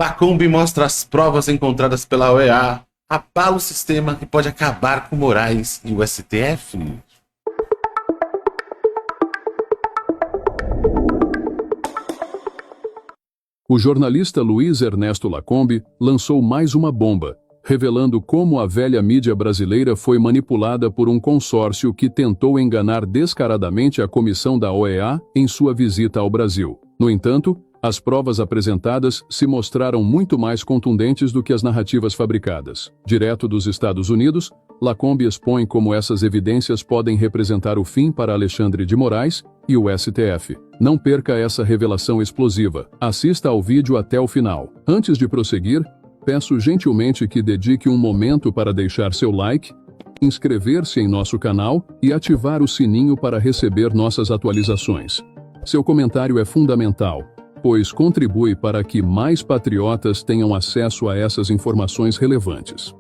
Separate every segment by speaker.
Speaker 1: Lacombe mostra as provas encontradas pela OEA, abala o sistema e pode acabar com Moraes e o STF.
Speaker 2: O jornalista Luiz Ernesto Lacombe lançou mais uma bomba, revelando como a velha mídia brasileira foi manipulada por um consórcio que tentou enganar descaradamente a comissão da OEA em sua visita ao Brasil. No entanto, as provas apresentadas se mostraram muito mais contundentes do que as narrativas fabricadas. Direto dos Estados Unidos, Lacombe expõe como essas evidências podem representar o fim para Alexandre de Moraes e o STF. Não perca essa revelação explosiva. Assista ao vídeo até o final. Antes de prosseguir, peço gentilmente que dedique um momento para deixar seu like, inscrever-se em nosso canal e ativar o sininho para receber nossas atualizações. Seu comentário é fundamental, pois contribui para que mais patriotas tenham acesso a essas informações relevantes.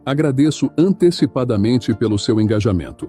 Speaker 2: Agradeço antecipadamente pelo seu engajamento.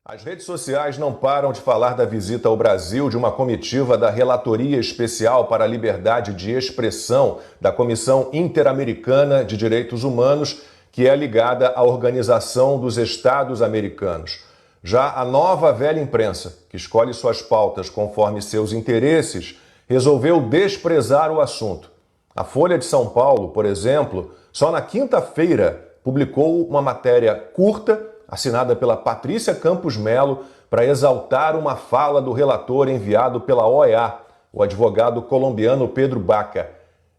Speaker 3: As redes sociais não param de falar da visita ao Brasil de uma comitiva da Relatoria Especial para a Liberdade de Expressão da Comissão Interamericana de Direitos Humanos, que é ligada à Organização dos Estados Americanos. Já a nova velha imprensa, que escolhe suas pautas conforme seus interesses, resolveu desprezar o assunto. A Folha de São Paulo, por exemplo, só na quinta-feira publicou uma matéria curta assinada pela Patrícia Campos Melo, para exaltar uma fala do relator enviado pela OEA, o advogado colombiano Pedro Baca.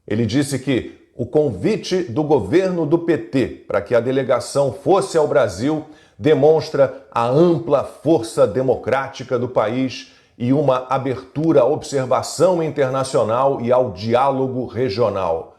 Speaker 3: Ele disse que o convite do governo do PT para que a delegação fosse ao Brasil demonstra a ampla força democrática do país e uma abertura à observação internacional e ao diálogo regional.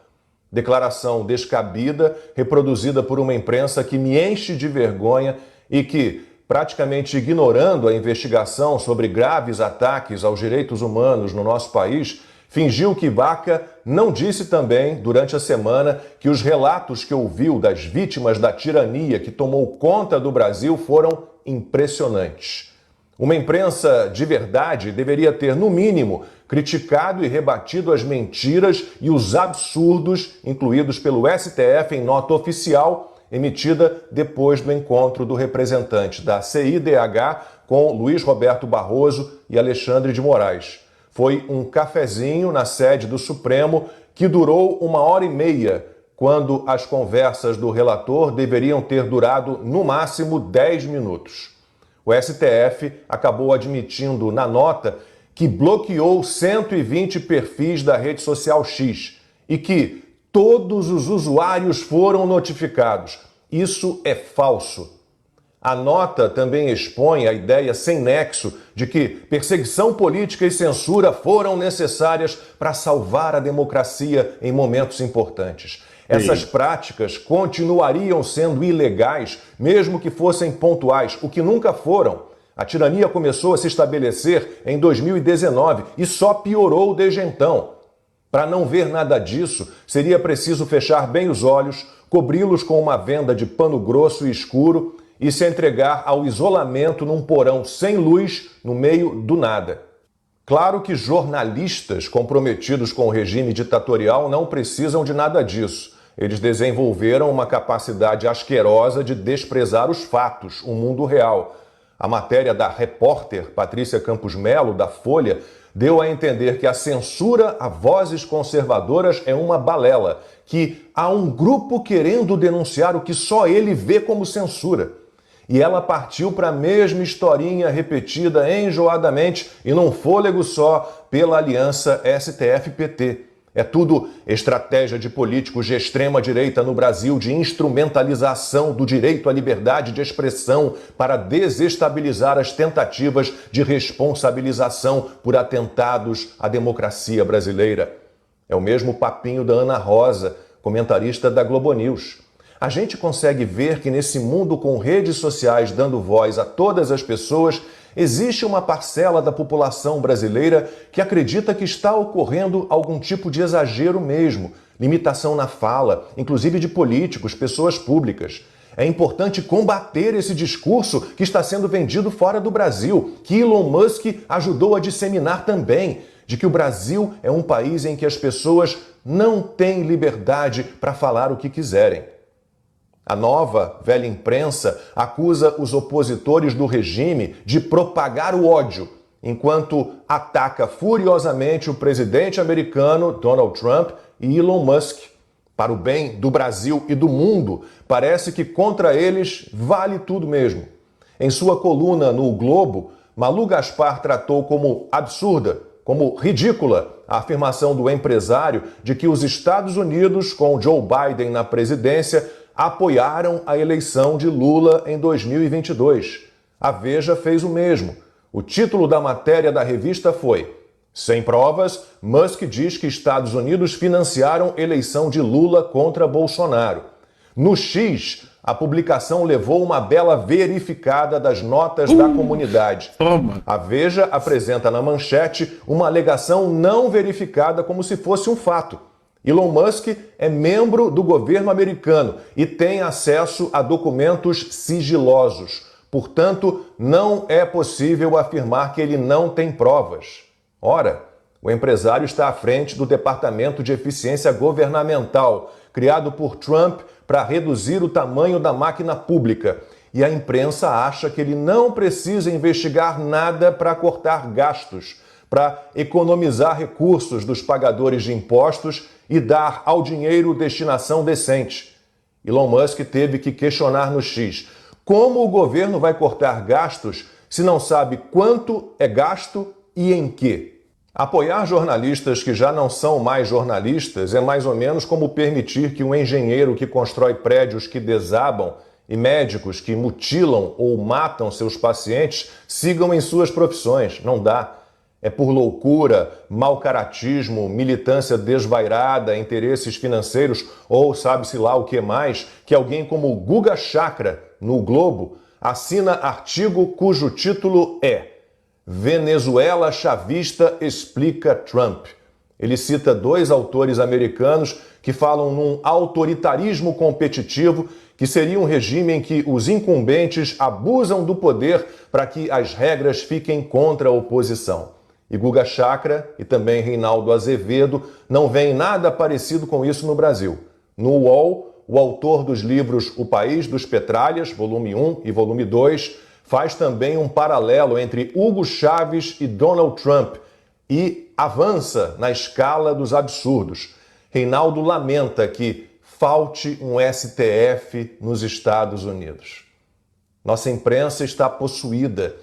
Speaker 3: Declaração descabida, reproduzida por uma imprensa que me enche de vergonha e que, praticamente ignorando a investigação sobre graves ataques aos direitos humanos no nosso país, fingiu que Baca não disse também, durante a semana, que os relatos que ouviu das vítimas da tirania que tomou conta do Brasil foram impressionantes. Uma imprensa de verdade deveria ter, no mínimo, criticado e rebatido as mentiras e os absurdos incluídos pelo STF em nota oficial emitida depois do encontro do representante da CIDH com Luiz Roberto Barroso e Alexandre de Moraes. Foi um cafezinho na sede do Supremo que durou 1h30, quando as conversas do relator deveriam ter durado no máximo 10 minutos. O STF acabou admitindo na nota que bloqueou 120 perfis da rede social X e que todos os usuários foram notificados. Isso é falso. A nota também expõe a ideia sem nexo de que perseguição política e censura foram necessárias para salvar a democracia em momentos importantes. Essas práticas continuariam sendo ilegais, mesmo que fossem pontuais, o que nunca foram. A tirania começou a se estabelecer em 2019 e só piorou desde então. Para não ver nada disso, seria preciso fechar bem os olhos, cobri-los com uma venda de pano grosso e escuro e se entregar ao isolamento num porão sem luz no meio do nada. Claro que jornalistas comprometidos com o regime ditatorial não precisam de nada disso. Eles desenvolveram uma capacidade asquerosa de desprezar os fatos, o mundo real. A matéria da repórter Patrícia Campos Melo, da Folha, deu a entender que a censura a vozes conservadoras é uma balela, que há um grupo querendo denunciar o que só ele vê como censura. E ela partiu para a mesma historinha repetida enjoadamente e num fôlego só pela aliança STF-PT. É tudo estratégia de políticos de extrema-direita no Brasil de instrumentalização do direito à liberdade de expressão para desestabilizar as tentativas de responsabilização por atentados à democracia brasileira. É o mesmo papinho da Ana Rosa, comentarista da Globo News. A gente consegue ver que nesse mundo com redes sociais dando voz a todas as pessoas, existe uma parcela da população brasileira que acredita que está ocorrendo algum tipo de exagero mesmo, limitação na fala, inclusive de políticos, pessoas públicas. É importante combater esse discurso que está sendo vendido fora do Brasil, que Elon Musk ajudou a disseminar também, de que o Brasil é um país em que as pessoas não têm liberdade para falar o que quiserem. A nova, velha imprensa acusa os opositores do regime de propagar o ódio, enquanto ataca furiosamente o presidente americano Donald Trump e Elon Musk. Para o bem do Brasil e do mundo, parece que contra eles vale tudo mesmo. Em sua coluna no Globo, Malu Gaspar tratou como absurda, como ridícula, a afirmação do empresário de que os Estados Unidos, com Joe Biden na presidência, apoiaram a eleição de Lula em 2022. A Veja fez o mesmo. O título da matéria da revista foi: sem provas, Musk diz que Estados Unidos financiaram eleição de Lula contra Bolsonaro. No X, a publicação levou uma bela verificada das notas da comunidade.
Speaker 1: Toma.
Speaker 3: A Veja apresenta na manchete uma alegação não verificada como se fosse um fato. Elon Musk é membro do governo americano e tem acesso a documentos sigilosos. Portanto, não é possível afirmar que ele não tem provas. Ora, o empresário está à frente do Departamento de Eficiência Governamental, criado por Trump para reduzir o tamanho da máquina pública. E a imprensa acha que ele não precisa investigar nada para cortar gastos, para economizar recursos dos pagadores de impostos e dar ao dinheiro destinação decente. Elon Musk teve que questionar no X: como o governo vai cortar gastos se não sabe quanto é gasto e em quê? Apoiar jornalistas que já não são mais jornalistas é mais ou menos como permitir que um engenheiro que constrói prédios que desabam e médicos que mutilam ou matam seus pacientes sigam em suas profissões. Não dá. É por loucura, mau caratismo, militância desvairada, interesses financeiros ou sabe-se lá o que mais, que alguém como Guga Chakra, no Globo, assina artigo cujo título é Venezuela Chavista explica Trump. Ele cita dois autores americanos que falam num autoritarismo competitivo, que seria um regime em que os incumbentes abusam do poder para que as regras fiquem contra a oposição. E Guga Chakra e também Reinaldo Azevedo não veem nada parecido com isso no Brasil. No UOL, o autor dos livros O País dos Petralhas, volume 1 e volume 2, faz também um paralelo entre Hugo Chávez e Donald Trump e avança na escala dos absurdos. Reinaldo lamenta que falte um STF nos Estados Unidos. Nossa imprensa está possuída.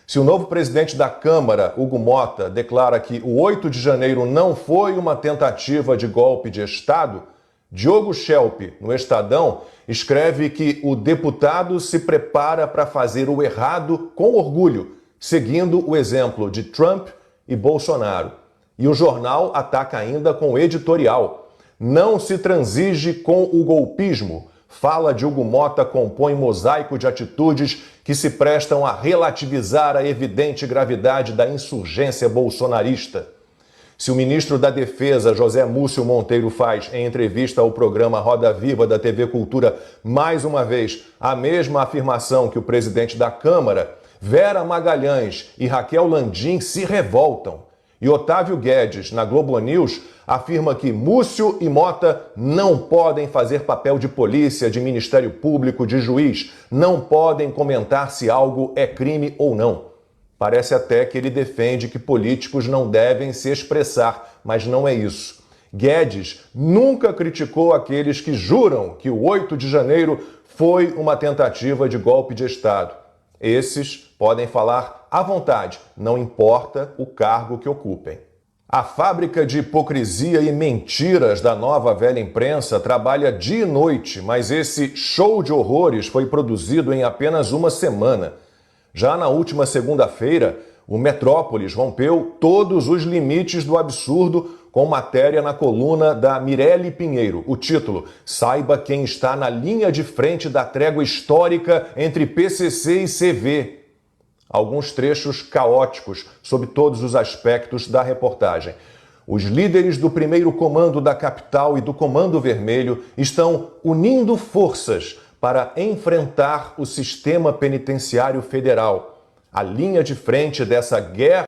Speaker 3: Se o novo presidente da Câmara, Hugo Mota, declara que o 8 de janeiro não foi uma tentativa de golpe de Estado, Diogo Schelp, no Estadão, escreve que o deputado se prepara para fazer o errado com orgulho, seguindo o exemplo de Trump e Bolsonaro. E o jornal ataca ainda com editorial. Não se transige com o golpismo. Fala de Hugo Mota compõe mosaico de atitudes que se prestam a relativizar a evidente gravidade da insurgência bolsonarista. Se o ministro da Defesa, José Múcio Monteiro, faz, em entrevista ao programa Roda Viva da TV Cultura, mais uma vez a mesma afirmação que o presidente da Câmara, Vera Magalhães e Raquel Landim se revoltam. E Otávio Guedes, na Globo News, afirma que Múcio e Mota não podem fazer papel de polícia, de Ministério Público, de juiz, não podem comentar se algo é crime ou não. Parece até que ele defende que políticos não devem se expressar, mas não é isso. Guedes nunca criticou aqueles que juram que o 8 de janeiro foi uma tentativa de golpe de Estado. Esses podem falar à vontade, não importa o cargo que ocupem. A fábrica de hipocrisia e mentiras da nova velha imprensa trabalha dia e noite, mas esse show de horrores foi produzido em apenas uma semana. Já na última segunda-feira, o Metrópolis rompeu todos os limites do absurdo com matéria na coluna da Mirelle Pinheiro. O título: Saiba quem está na linha de frente da trégua histórica entre PCC e CV. Alguns trechos caóticos sob todos os aspectos da reportagem. Os líderes do primeiro comando da capital e do Comando Vermelho estão unindo forças para enfrentar o sistema penitenciário federal. A linha de frente dessa guerra